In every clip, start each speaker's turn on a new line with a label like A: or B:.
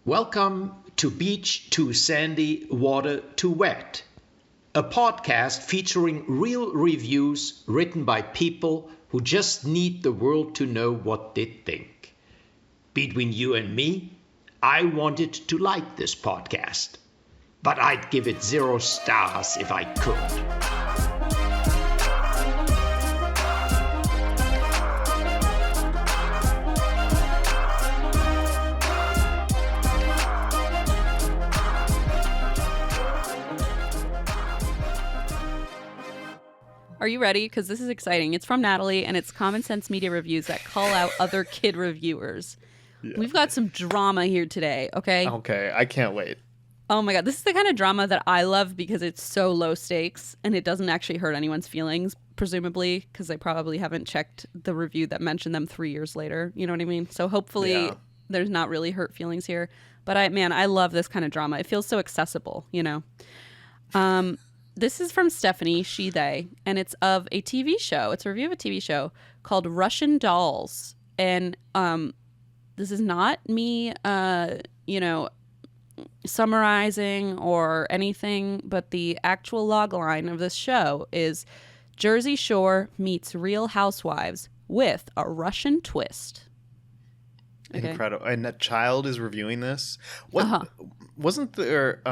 A: Welcome to Beach Too Sandy, Water Too Wet, a podcast featuring real reviews written by people who just need the world to know what they think. Between you and me, I wanted to like this podcast, but I'd give it 0 stars if I could.
B: Are you ready? Because this is exciting. It's from Natalie, and it's Common Sense Media Reviews that call out other kid reviewers. Yeah. We've got some drama here today, okay?
C: Okay, I can't wait.
B: Oh my God, this is the kind of drama that I love because it's so low stakes, and it doesn't actually hurt anyone's feelings, presumably, because they probably haven't checked the review that mentioned them 3 years later. You know what I mean? So hopefully there's not really hurt feelings here. But I love this kind of drama. It feels so accessible, you know? This is from Stephanie, she, they, and it's of a TV show. It's a review of a TV show called Russian Dolls. And this is not me, summarizing or anything, but the actual log line of this show is Jersey Shore meets Real Housewives with a Russian twist.
C: Okay. Incredible. And a child is reviewing this. What wasn't there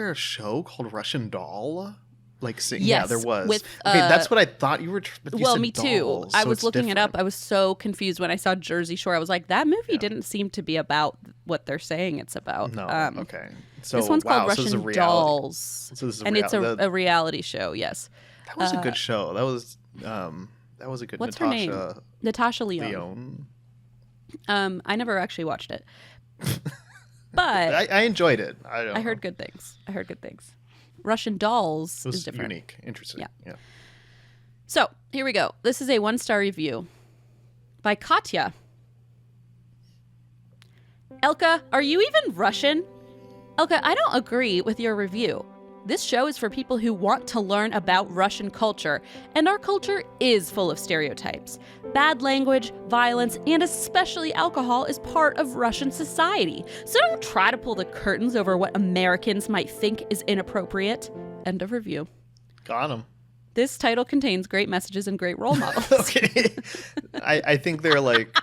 C: a show called Russian Doll?
B: Yes,
C: yeah, there was. That's what I thought you were.
B: Well, me too.
C: Dolls,
B: I
C: so
B: was looking
C: different.
B: it up. I was so confused when I saw Jersey Shore. I was like, that movie didn't seem to be about what they're saying it's about.
C: No. Okay. So
B: this one's called
C: so
B: Russian Dolls,
C: it's
B: a reality show. Yes,
C: that was a good show. That was a good.
B: What's her name? Natasha Lyonne. I never actually watched it, but
C: I enjoyed it. I
B: heard good things. Russian Dolls
C: is
B: different.
C: Unique, interesting. Yeah.
B: So here we go. This is a 1-star review by Katya. Elka, are you even Russian? Elka, I don't agree with your review. This show is for people who want to learn about Russian culture, and our culture is full of stereotypes. Bad language, violence, and especially alcohol is part of Russian society. So don't try to pull the curtains over what Americans might think is inappropriate. End of review.
C: Got him.
B: This title contains great messages and great role models.
C: Okay. I think they're like...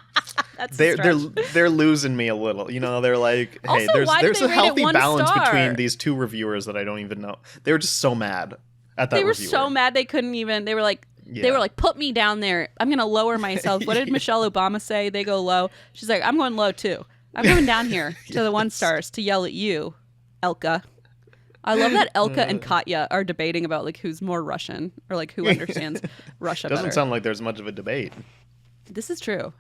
C: They're losing me a little. You know, they're like, hey,
B: also,
C: there's a healthy balance
B: star?
C: between these two reviewers that I don't even know. They were just so mad at that.
B: They were
C: reviewer.
B: so mad they couldn't even. They were like, put me down there. I'm gonna lower myself. What did Michelle Obama say? They go low. She's like, I'm going low too. I'm coming down here to the 1 stars to yell at you, Elka. I love that Elka and Katya are debating about like who's more Russian or like who understands Russia better.
C: Doesn't sound like there's much of a debate.
B: This is true.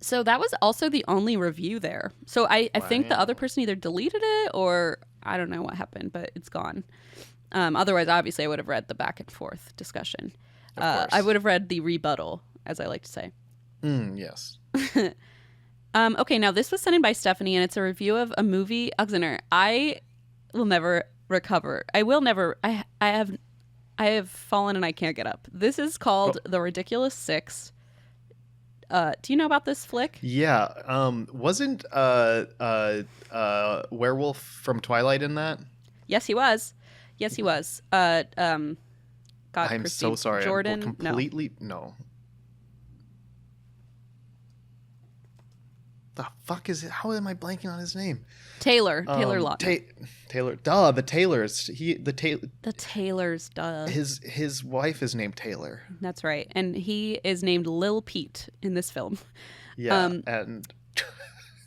B: So that was also the only review there. So I think the other person either deleted it or I don't know what happened, but it's gone. Otherwise, obviously, I would have read the back and forth discussion. I would have read the rebuttal, as I like to say.
C: Yes.
B: Okay, now this was sent in by Stephanie, and it's a review of a movie. Alexander, I will never recover. I have fallen and I can't get up. This is called The Ridiculous Six. Do you know about this flick?
C: Yeah. Wasn't Werewolf from Twilight in that?
B: Yes, he was. God,
C: I'm
B: Christine
C: so sorry.
B: Jordan.
C: I'm completely no. The fuck is it? How am I blanking on his name?
B: Taylor Lautner.
C: Taylor. Duh. The Taylors.
B: The Taylors. Duh.
C: His wife is named Taylor.
B: That's right, and he is named Lil Pete in this film.
C: Yeah. And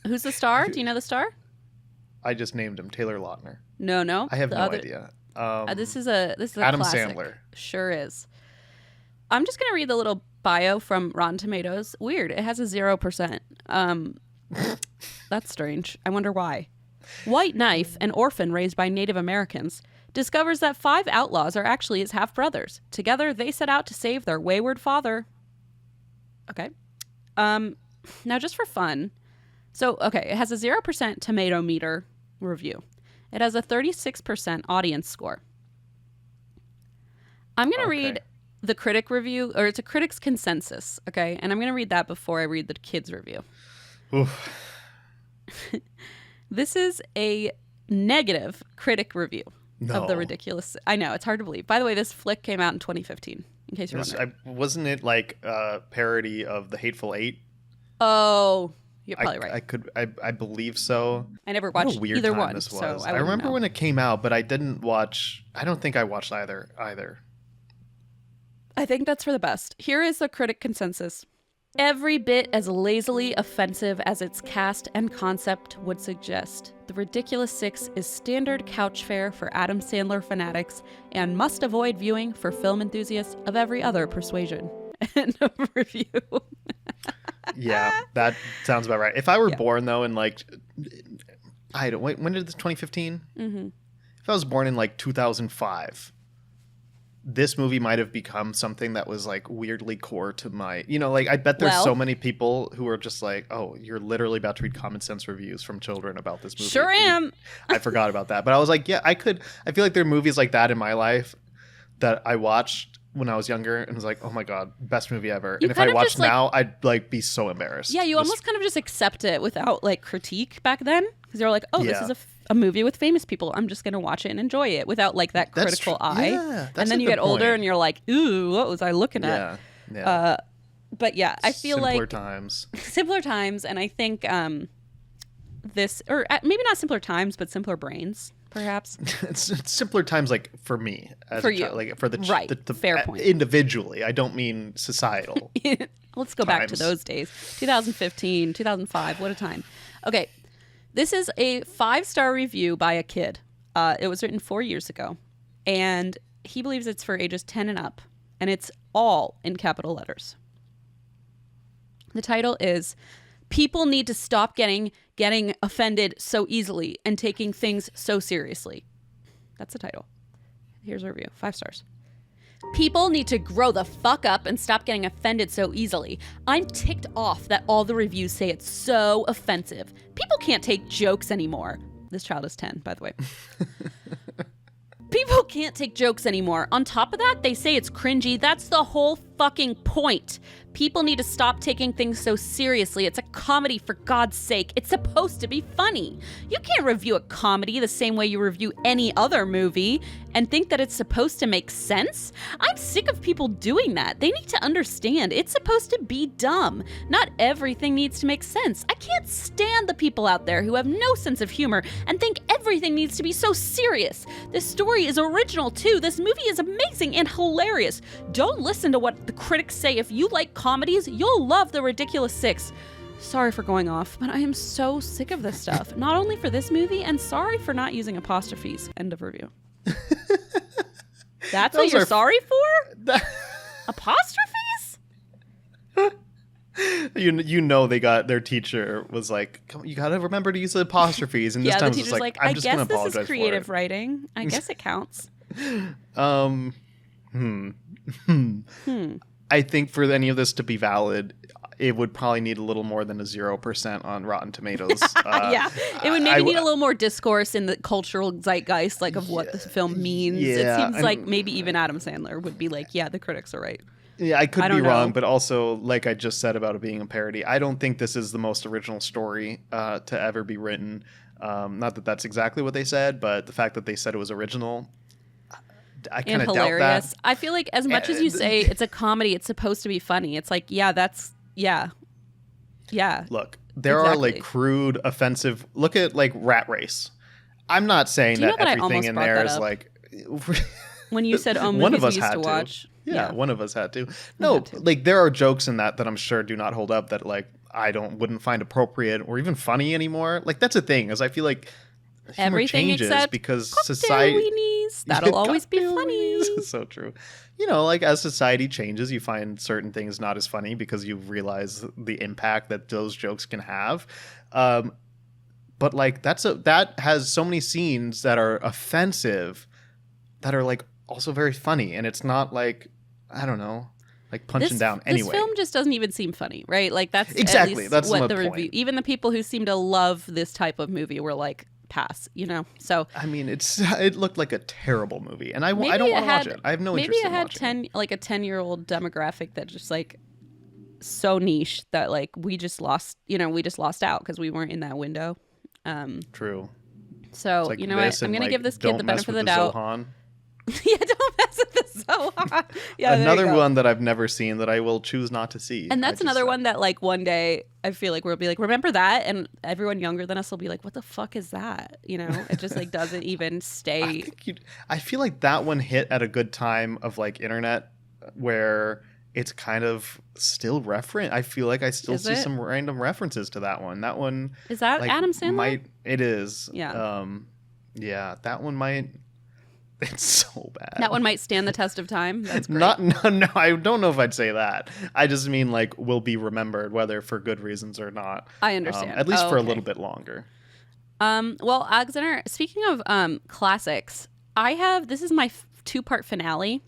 B: who's the star? Do you know the star?
C: I just named him Taylor Lautner.
B: No.
C: I have no idea.
B: This is a
C: Adam
B: classic.
C: Sandler.
B: Sure is. I'm just gonna read the little bio from Rotten Tomatoes. Weird. It has a 0%. That's strange. I wonder why. White Knife, an orphan raised by Native Americans, discovers that 5 outlaws are actually his half-brothers. Together, they set out to save their wayward father. Okay. Now, just for fun. So, okay, it has a 0% tomato meter review. It has a 36% audience score. I'm going to read the critic review, or it's a critic's consensus, okay? And I'm going to read that before I read the kids' review.
C: Oof.
B: This is a negative critic review of the ridiculous. I know, it's hard to believe. By the way, this flick came out in 2015. In case you're wondering,
C: wasn't it like a parody of The Hateful Eight?
B: Oh, you're probably right.
C: I believe so.
B: I never watched either one.
C: This was.
B: So
C: I remember when it came out, but I didn't watch. I don't think I watched either.
B: I think that's for the best. Here is the critic consensus. Every bit as lazily offensive as its cast and concept would suggest. The Ridiculous Six is standard couch fare for Adam Sandler fanatics and must avoid viewing for film enthusiasts of every other persuasion. End of review.
C: Yeah, that sounds about right. If I were born though in like, I don't wait. When did this 2015?
B: Mm-hmm.
C: If I was born in like 2005. This movie might have become something that was like weirdly core to my, like I bet there's so many people who are just like, oh, you're literally about to read common sense reviews from children about this movie.
B: Sure am.
C: I forgot about that. But I was like, yeah, I feel like there are movies like that in my life that I watched when I was younger and was like, oh my God, best movie ever. And if I watched now, I'd like be so embarrassed.
B: Yeah, you almost kind of just accept it without like critique back then. Because you're like, oh, this is a movie with famous people. I'm just going to watch it and enjoy it without like that critical eye.
C: Yeah,
B: and then you get older and you're like, ooh, what was I looking at?
C: Yeah.
B: But yeah, I feel
C: simpler times.
B: Simpler times. And I think this, or maybe not simpler times, but simpler brains, perhaps.
C: It's simpler times like for me.
B: For you.
C: Like for the
B: fair point.
C: Individually. I don't mean societal.
B: Let's go back to those days. 2015, 2005. What a time. Okay. This is a 5-star review by a kid. It was written 4 years ago, and he believes it's for ages 10 and up, and it's all in capital letters. The title is "People Need to Stop Getting Offended So Easily and Taking Things So Seriously." That's the title. Here's a review. 5 stars. People need to grow the fuck up and stop getting offended so easily. I'm ticked off that all the reviews say it's so offensive. People can't take jokes anymore. This child is 10, by the way. People can't take jokes anymore. On top of that, they say it's cringy. That's the whole fucking point. People need to stop taking things so seriously. It's a comedy, for God's sake. It's supposed to be funny. You can't review a comedy the same way you review any other movie and think that it's supposed to make sense. I'm sick of people doing that. They need to understand it's supposed to be dumb. Not everything needs to make sense. I can't stand the people out there who have no sense of humor and think everything needs to be so serious. This story is original too. This movie is amazing and hilarious. Don't listen to what the critics say. If you like comedies, you'll love The Ridiculous Six. Sorry for going off, but I am so sick of this stuff. Not only for this movie, and sorry for not using apostrophes. End of review. That's what you're sorry for? Apostrophes?
C: You know they got their teacher was like, you gotta remember to use the apostrophes, and this time
B: the teacher's
C: was
B: like,
C: I'm just gonna apologize
B: this is creative
C: for it.
B: writing. I guess it counts.
C: I think for any of this to be valid, it would probably need a little more than a 0% on Rotten Tomatoes.
B: Yeah, it would maybe need a little more discourse in the cultural zeitgeist, like of what this film means.
C: Yeah,
B: it seems like maybe even Adam Sandler would be like, yeah, the critics are right.
C: Yeah, I could be wrong, but also, like I just said about it being a parody, I don't think this is the most original story to ever be written. Not that that's exactly what they said, but the fact that they said it was original, I kind of doubt that.
B: I feel like as much as you say it's a comedy, it's supposed to be funny. It's like, yeah, that's, yeah.
C: Look, there are like crude, offensive, look at like Rat Race. I'm not saying that everything in there is like...
B: When you said, oh,
C: one of us
B: used
C: had
B: to watch.
C: Yeah, one of us had to. No, like there are jokes in that I'm sure do not hold up that like I wouldn't find appropriate or even funny anymore. Like that's a thing, is I feel like humor
B: everything
C: changes
B: except
C: because
B: cocktail
C: society
B: weenies. That'll always be funny.
C: So true. You know, like as society changes, you find certain things not as funny because you realize the impact that those jokes can have. But like that has so many scenes that are offensive that are like also very funny, and it's not like, I don't know, like punching down anyway.
B: This film just doesn't even seem funny, right? Like that's
C: exactly
B: at least
C: that's
B: what
C: the
B: review.
C: point.
B: Even the people who seem to love this type of movie were like, pass, you know. So
C: I mean, it looked like a terrible movie, and I don't want to watch it. I have no interest in watching it.
B: Maybe it had a 10-year-old demographic that just like so niche that like we just lost out because we weren't in that window.
C: True.
B: So,
C: It's like
B: you know what? I'm going to give this kid the benefit of the doubt.
C: Zohan.
B: Yeah, don't mess with the Zohan. Yeah,
C: Another one that I've never seen that I will choose not to see.
B: And that's another one that, like, one day I feel like we'll be like, remember that? And everyone younger than us will be like, what the fuck is that? You know, it just like doesn't even stay.
C: I feel like that one hit at a good time of like internet where it's kind of still referent. I feel like I still see some random references to that one. That one
B: is that
C: like,
B: Adam Sandler?
C: It is.
B: Yeah.
C: Yeah, that one might. It's so bad.
B: That one might stand the test of time. That's great.
C: No, I don't know if I'd say that. I just mean like will be remembered, whether for good reasons or not.
B: I understand.
C: At least for a little bit longer.
B: Well, Alexander, speaking of classics, this is my 2-part finale.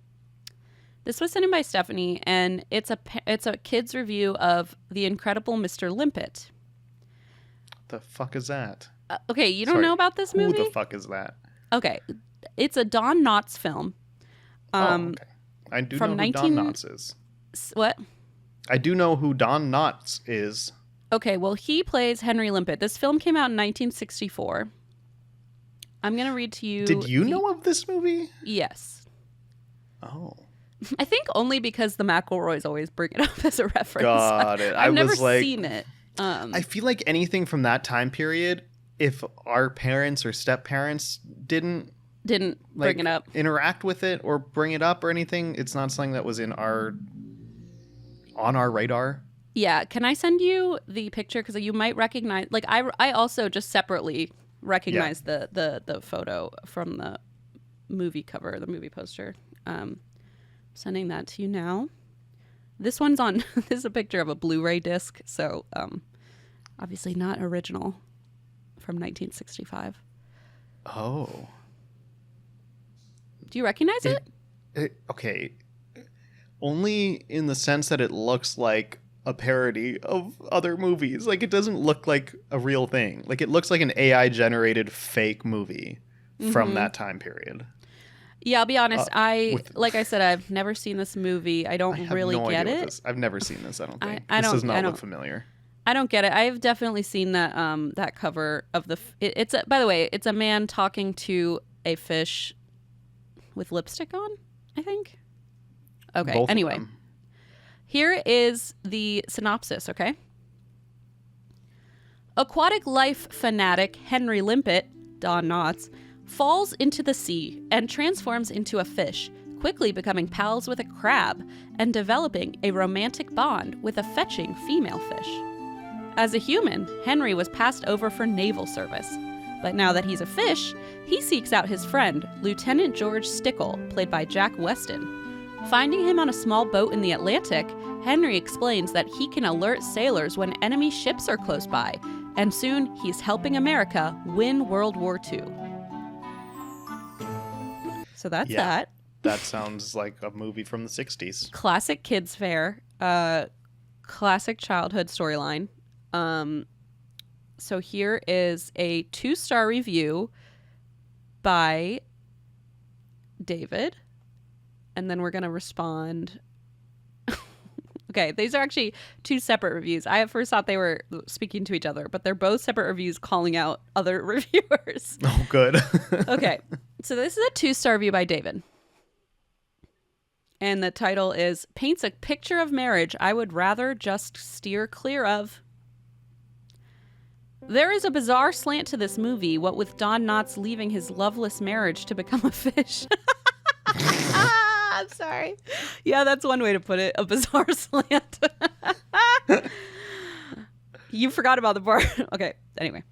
B: This was sent in by Stephanie, and it's a kid's review of The Incredible Mr. Limpet.
C: The fuck is that?
B: Okay, you don't know about this movie?
C: Who the fuck is that?
B: Okay. It's a Don Knotts film.
C: Okay. I do know who Don Knotts is.
B: What?
C: I do know who Don Knotts is.
B: Okay, well, he plays Henry Limpet. This film came out in 1964. I'm going to read to you.
C: Did you know of this movie?
B: Yes.
C: Oh.
B: I think only because the McElroys always bring it up as a reference.
C: Got it.
B: I've never seen it.
C: I feel like anything from that time period, if our parents or step-parents didn't
B: bring it up,
C: interact with it or bring it up or anything, it's not something that was on our radar.
B: Yeah, can I send you the picture, because you might recognize, like I also just separately recognized the photo from the movie cover, the movie poster. Sending that to you now. This one's on this is a picture of a Blu-ray disc, so obviously not original, from 1965.
C: Oh.
B: Do you recognize it?
C: Okay. Only in the sense that it looks like a parody of other movies. Like, it doesn't look like a real thing. Like, it looks like an AI-generated fake movie from that time period.
B: Yeah, I'll be honest. Like I said, I've never seen this movie. I don't really get it.
C: I've never seen this, I don't think.
B: This
C: does not look familiar.
B: I don't get it. I've definitely seen that cover of the... by the way, it's a man talking to a fish with lipstick on, I think. Okay,
C: Both
B: anyway. Here is the synopsis, okay? Aquatic life fanatic Henry Limpet, Don Knotts, falls into the sea and transforms into a fish, quickly becoming pals with a crab and developing a romantic bond with a fetching female fish. As a human, Henry was passed over for naval service. But now that he's a fish, he seeks out his friend, Lieutenant George Stickle, played by Jack Weston. Finding him on a small boat in the Atlantic, Henry explains that he can alert sailors when enemy ships are close by, and soon he's helping America win World War II. So that's that.
C: That sounds like a movie from the 60s.
B: Classic kids fare. Classic childhood storyline. So here is a 2-star review by David. And then we're going to respond. Okay, these are actually 2 separate reviews. I at first thought they were speaking to each other, but they're both separate reviews calling out other reviewers.
C: Oh, good.
B: Okay, so this is a 2-star review by David. And the title is, Paints a Picture of Marriage I Would Rather Just Steer Clear of. There is a bizarre slant to this movie, what with Don Knotts leaving his loveless marriage to become a fish. I'm sorry. Yeah, that's one way to put it. A bizarre slant. You forgot about the part. Okay, anyway.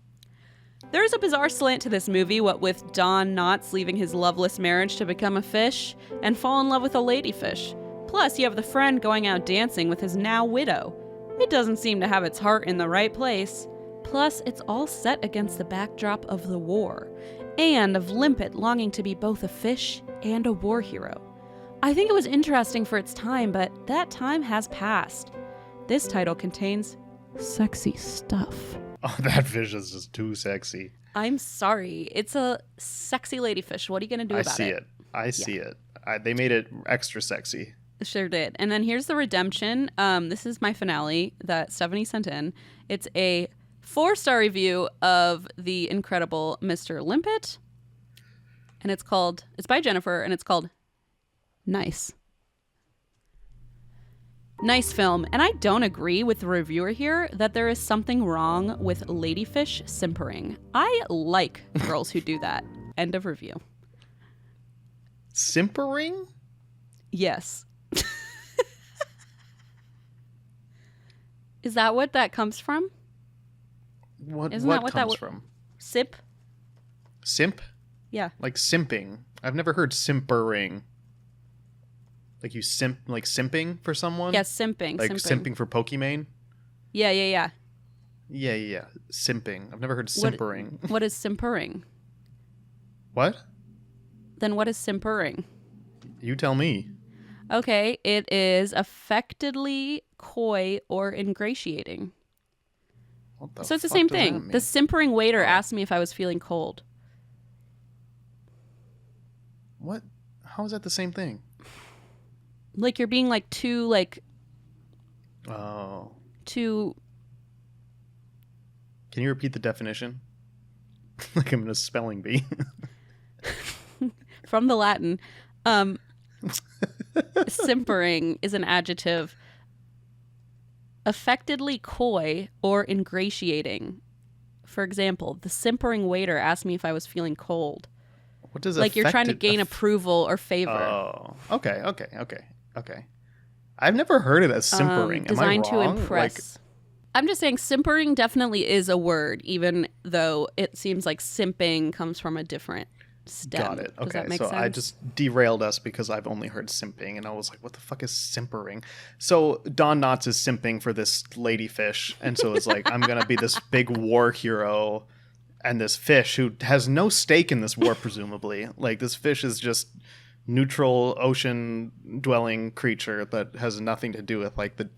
B: There is a bizarre slant to this movie, what with Don Knotts leaving his loveless marriage to become a fish and fall in love with a ladyfish. Plus, you have the friend going out dancing with his now widow. It doesn't seem to have its heart in the right place. Plus, it's all set against the backdrop of the war, and of Limpet longing to be both a fish and a war hero. I think it was interesting for its time, but that time has passed. This title contains sexy stuff.
C: Oh, that fish is just too sexy.
B: I'm sorry. It's a sexy ladyfish. What are you going to do about it?
C: I see it. They made it extra sexy.
B: Sure did. And then here's the redemption. This is my finale that Stephanie sent in. It's a 4-star review of The Incredible Mr. Limpet. And it's by Jennifer, and it's called Nice. Nice film. And I don't agree with the reviewer here that there is something wrong with ladyfish simpering. I like girls who do that. End of review.
C: Simpering?
B: Yes. Is that what that comes from? Isn't that what
C: comes
B: that
C: from?
B: Sip?
C: Simp?
B: Yeah.
C: Like simping. I've never heard simpering. Like you simp, like simping for someone?
B: Yeah, simping.
C: Like simping for Pokemon?
B: Yeah.
C: Yeah. Simping. I've never heard simpering.
B: What is simpering?
C: What?
B: Then what is simpering?
C: You tell me.
B: Okay, it is affectedly coy or ingratiating. So it's the same thing. The simpering waiter asked me if I was feeling cold.
C: What? How is that the same thing?
B: Like you're being like too like.
C: Oh.
B: Too.
C: Can you repeat the definition? Like I'm in a spelling bee.
B: From the Latin. Simpering is an adjective. Affectedly coy or ingratiating. For example, the simpering waiter asked me if I was feeling cold.
C: What does
B: like you're trying to gain approval or favor?
C: Oh, okay. I've never heard it as simpering.
B: Designed
C: Am I wrong?
B: to impress. I'm just saying simpering definitely is a word, even though it seems like simping comes from a different stem.
C: Got it. Okay,
B: Does that make sense?
C: I just derailed us because I've only heard simping, and I was like, what the fuck is simpering? So Don Knotts is simping for this ladyfish, and so it's like, I'm going to be this big war hero, and this fish who has no stake in this war, presumably. Like, this fish is just neutral ocean-dwelling creature that has nothing to do with, like, the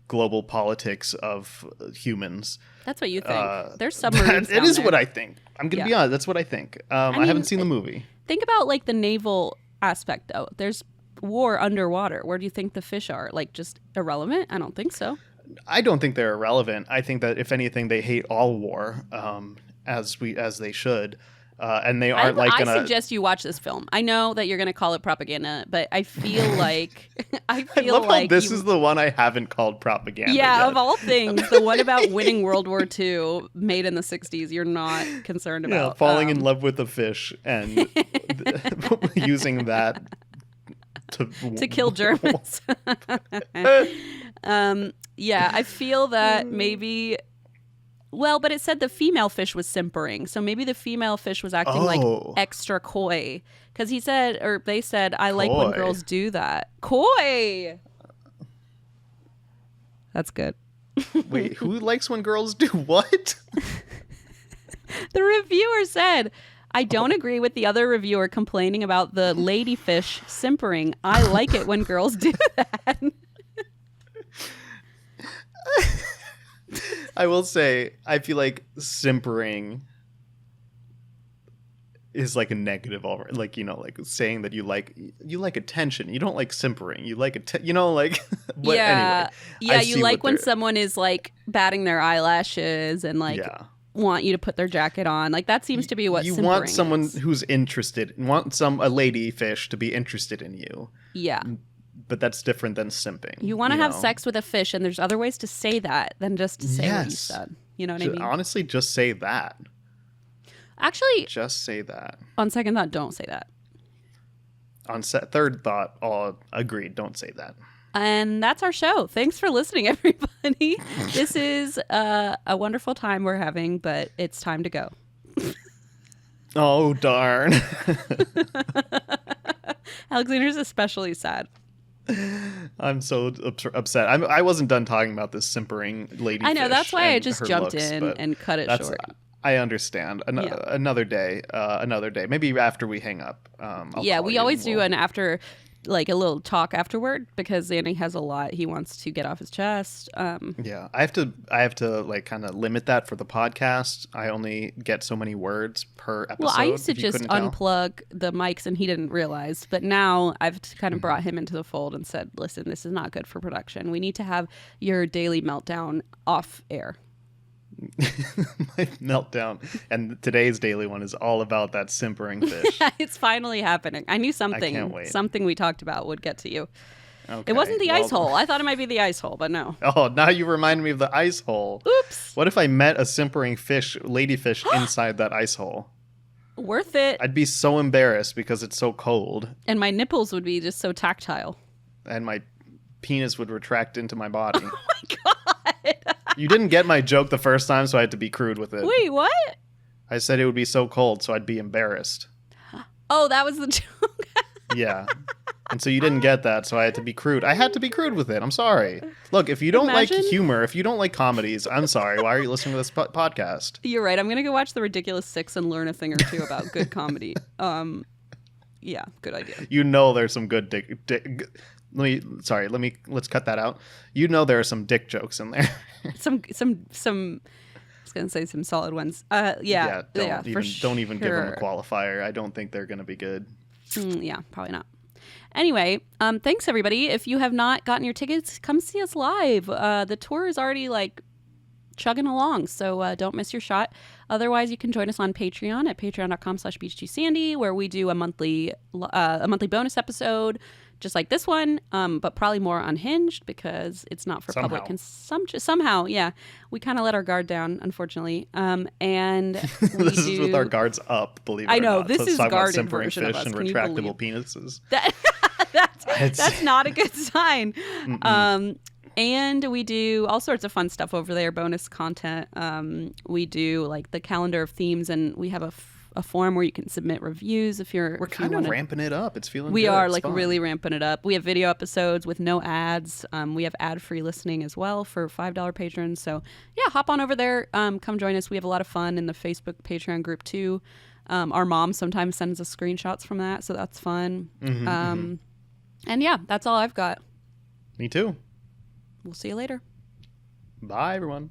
C: global politics of humans.
B: That's what you think. There's submarines
C: It is
B: there.
C: what I think. I'm going to be honest. That's what I think. I haven't seen the movie.
B: Think about like the naval aspect, though. There's war underwater. Where do you think the fish are? Like just irrelevant? I don't think so.
C: I don't think they're irrelevant. I think that if anything, they hate all war, as they should. And they aren't
B: I suggest you watch this film. I know that you're gonna call it propaganda, but I feel like
C: I love how this is the one I haven't called propaganda.
B: Yeah,
C: yet.
B: of all things, the one about winning World War II, made in the '60s. You're not concerned about.
C: Yeah, falling in love with a fish and using that
B: to kill Germans. Yeah, I feel that maybe. Well, but it said the female fish was simpering, so maybe the female fish was acting like extra coy. Because he said, or they said, I like when girls do that. Coy! That's good.
C: Wait, who likes when girls do what?
B: The reviewer said, I don't agree with the other reviewer complaining about the ladyfish simpering. I like it when girls do that.
C: I will say, I feel like simpering is like a negative already. Like, you know, like saying that you like attention. You don't like simpering. You like like. But
B: yeah,
C: anyway,
B: yeah. You like when someone is like batting their eyelashes and like want you to put their jacket on. Like that seems to be what
C: you
B: simpering
C: want someone
B: is.
C: Who's interested. Want a lady fish to be interested in you.
B: Yeah.
C: But that's different than simping.
B: You want to have sex with a fish, and there's other ways to say that than just to say what you said. You know what I mean?
C: Honestly, just say that.
B: Actually,
C: just say that.
B: On second thought, don't say that.
C: On third thought, agreed. Don't say that.
B: And that's our show. Thanks for listening, everybody. This is a wonderful time we're having, but it's time to go.
C: Oh, darn.
B: Alexander's especially sad.
C: I'm so upset. I wasn't done talking about this simpering lady.
B: I know, that's why I just jumped in and cut it short.
C: I understand. Another day. Maybe after we hang up.
B: We always do an after, like a little talk afterward, because Andy has a lot he wants to get off his chest.
C: Yeah, I have to like kind of limit that for the podcast. I only get so many words per episode.
B: Well, I used to just unplug the mics and he didn't realize, but now I've kind of brought him into the fold and said, listen, this is not good for production. We need to have your daily meltdown off air.
C: my meltdown. And today's daily one is all about that simpering fish.
B: It's finally happening. I knew something.
C: I can't wait.
B: Something we talked about would get to you.
C: Okay,
B: It wasn't the ice hole. I thought it might be the ice hole, but no.
C: Oh, now you remind me of the ice hole.
B: Oops.
C: What if I met a simpering fish, ladyfish, inside that ice hole?
B: Worth it.
C: I'd be so embarrassed because it's so cold.
B: And my nipples would be just so tactile.
C: And my penis would retract into my body.
B: Oh my god.
C: You didn't get my joke the first time, so I had to be crude with it.
B: Wait, what?
C: I said it would be so cold, so I'd be embarrassed.
B: Oh, that was the joke.
C: Yeah. And so you didn't get that, so I had to be crude. I had to be crude with it. I'm sorry. Look, if you don't like humor, if you don't like comedies, I'm sorry. Why are you listening to this podcast?
B: You're right. I'm going to go watch The Ridiculous Six and learn a thing or two about good comedy. Yeah, good idea.
C: You know there's some good let's cut that out. You know there are some dick jokes in there.
B: some I was going to say some solid ones. Don't
C: even give them a qualifier. I don't think they're going to be good.
B: Yeah, probably not. Anyway, thanks everybody. If you have not gotten your tickets, come see us live. The tour is already chugging along, so don't miss your shot. Otherwise, you can join us on Patreon at patreon.com/beach2sandy, where we do a monthly bonus episode, just like this one, but probably more unhinged because it's not for public consumption. Somehow, yeah, we kind of let our guard down, unfortunately. And
C: this is with our guards up. Believe it or not.
B: I know this is guarded
C: simpering
B: version
C: fish
B: of us.
C: and
B: Can
C: retractable penises.
B: That's not a good sign. And we do all sorts of fun stuff over there, bonus content. We do the calendar of themes, and we have a form where you can submit reviews we're
C: kind of ramping it up. It's feeling
B: we
C: good.
B: are
C: it's fun.
B: Really ramping it up. We have video episodes with no ads. We have ad-free listening as well for $5 patrons. So yeah, hop on over there. Come join us. We have a lot of fun in the Facebook Patreon group too. Our mom sometimes sends us screenshots from that, so that's fun. And yeah, that's all I've got.
C: Me too.
B: We'll see you later.
C: Bye, everyone.